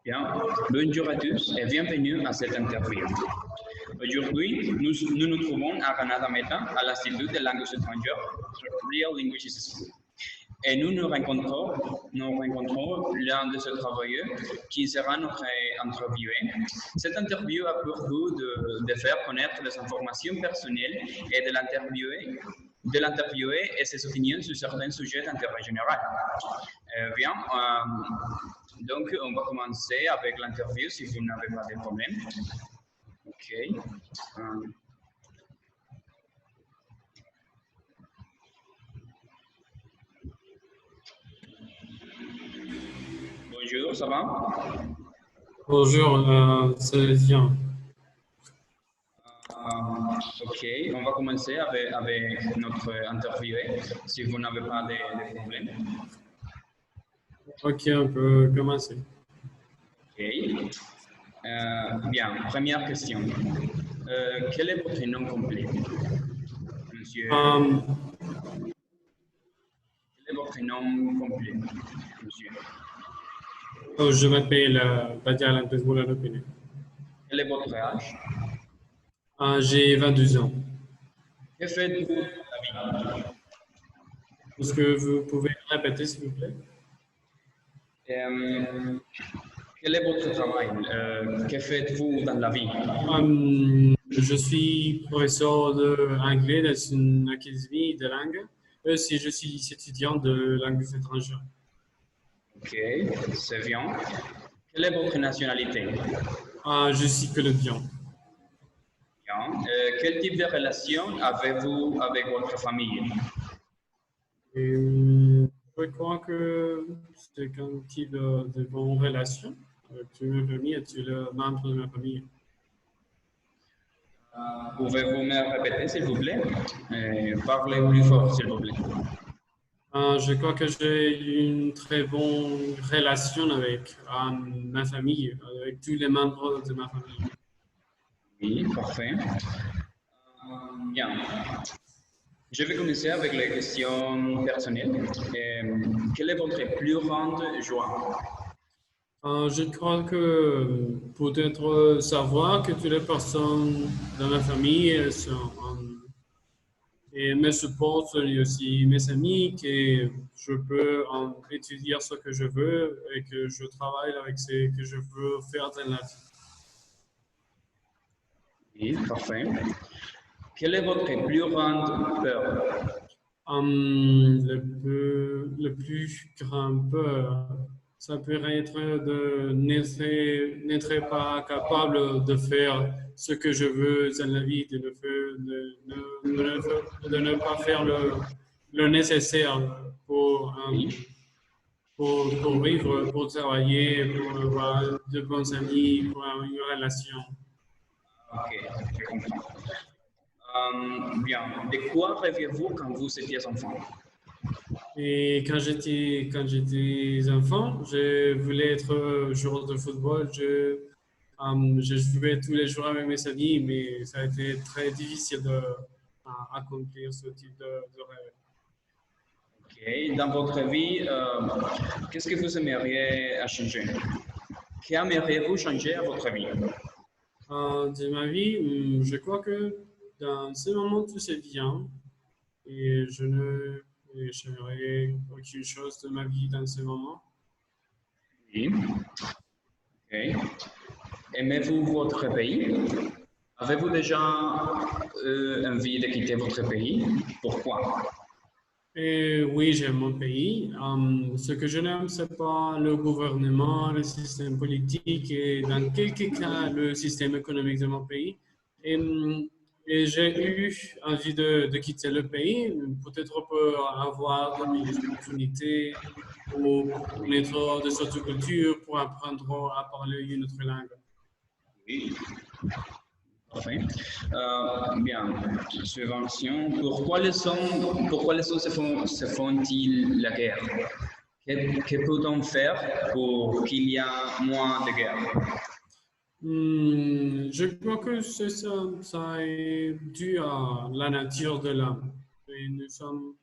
Bien, bonjour à tous et bienvenue à cette interview. Aujourd'hui, nous nous trouvons à Granada Meta, à l'Institut des langues étrangères, Real Linguistics School. Et nous rencontrons l'un de ces travailleurs qui sera notre interviewé. Cette interview a pour but de faire connaître les informations personnelles et de l'interviewer et ses opinions sur certains sujets d'intérêt général. Bien, donc on va commencer avec l'interview si vous n'avez pas de problème. Ok. Bonjour, ça va? Bonjour, c'est bien. Ok, on va commencer avec notre interviewé, si vous n'avez pas de problème. Ok, on peut commencer. Ok. Bien, première question. Quel est votre nom complet, monsieur? Quel est votre nom complet, monsieur? Je m'appelle Badial Antesboula-Lopine. Quel est votre âge? J'ai 22 ans. Que faites-vous dans la vie? Est-ce que vous pouvez répéter, s'il vous plaît? Quel est votre travail? Que faites-vous dans la vie? Je suis professeur d'anglais dans une académie de langue. Aussi, je suis étudiant de langues étrangères. Ok, c'est bien. Quelle est votre nationalité? Je suis colombien. Bien. Quel type de relation avez-vous avec votre famille? Je crois que c'est un type de bonne relation avec ma famille et tous les membres de ma famille. Pouvez-vous me répéter, s'il vous plaît? Parlez plus fort, s'il vous plaît. Je crois que j'ai une très bonne relation avec ma famille, avec tous les membres de ma famille. Oui, parfait. Bien. Je vais commencer avec les questions personnelles. Quelle est votre plus grande joie? Je crois que peut-être savoir que toutes les personnes dans ma famille et me supportent, et aussi mes amis, que je peux étudier ce que je veux et que je travaille avec ce que je veux faire dans la vie. Oui, parfait. Quelle est votre plus grande peur? Le plus grand peur, ça peut être de n'être pas capable de faire ce que je veux dans la vie, de ne pas faire le nécessaire pour vivre, pour travailler, pour avoir de bons amis, pour avoir une relation. Ok, je comprends. Bien. De quoi rêviez-vous quand vous étiez enfant? Et quand j'étais enfant, je voulais être joueur de football. Je jouais tous les jours avec mes amis, mais ça a été très difficile d'accomplir ce type de rêve. Ok. Dans votre vie, qu'est-ce que vous aimeriez changer? Qu'aimeriez-vous changer à votre vie? De ma vie, je crois que dans ce moment, tout c'est bien. Et je ne changerai aucune chose de ma vie dans ce moment. Oui. Ok. Aimez-vous votre pays? Avez-vous déjà envie de quitter votre pays? Pourquoi? Et oui, j'aime mon pays. Ce que je n'aime, ce n'est pas le gouvernement, le système politique et dans quelques cas, le système économique de mon pays. Et j'ai eu envie de quitter le pays, peut-être pour avoir de meilleures opportunités ou pour connaître de autres cultures, pour apprendre à parler une autre langue. Oui. Parfait. Bien. Subvention. Pourquoi les hommes se font-ils la guerre? Que peut-on faire pour qu'il y ait moins de guerre? Je crois que ça est dû à la nature de l'homme. Et nous sommes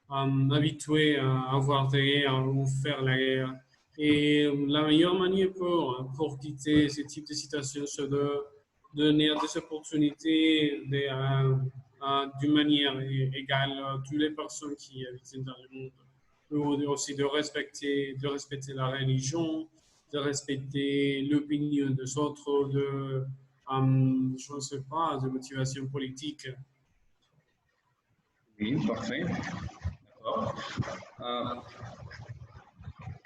habitués à avoir des guerres ou faire la guerre. Et la meilleure manière pour quitter ce type de situation, c'est de donner des opportunités d'une manière égale à toutes les personnes qui habitent dans le monde. Aussi de respecter la religion, de respecter l'opinion des autres, je ne sais pas, de motivation politique. Oui, parfait. D'accord.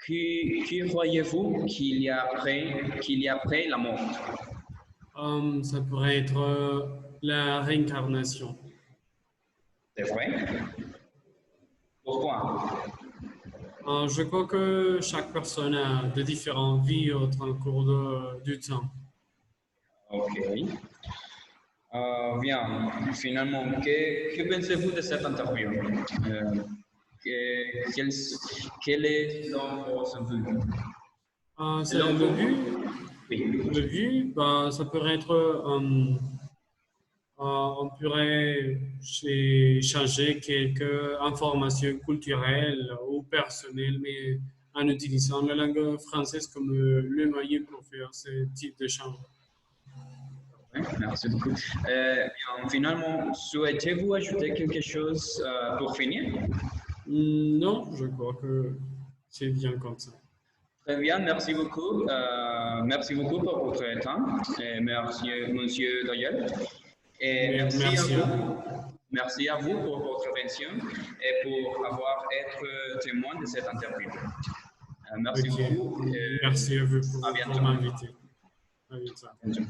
Qui croyez-vous qu'il y a après la mort? Ça pourrait être la réincarnation. C'est vrai? Pourquoi? Je crois que chaque personne a de différentes vies au cours du temps. Ok. Bien, finalement, que pensez-vous de cette interview? Quel est son but? C'est le but. Oui. Le but, ça pourrait être, on pourrait échanger quelques informations culturelles ou personnelles, mais en utilisant la langue française comme le moyen pour faire ce type d'échange. Merci beaucoup. Bien, finalement, souhaitez-vous ajouter quelque chose pour finir? Non, je crois que c'est bien comme ça. Très bien, merci beaucoup. Merci beaucoup pour votre temps. Et merci, Monsieur Doyel. Et Merci à vous. Merci à vous pour votre attention et pour avoir été témoin de cette interview. Merci beaucoup. Merci à vous À pour bientôt. m'inviter. À bientôt.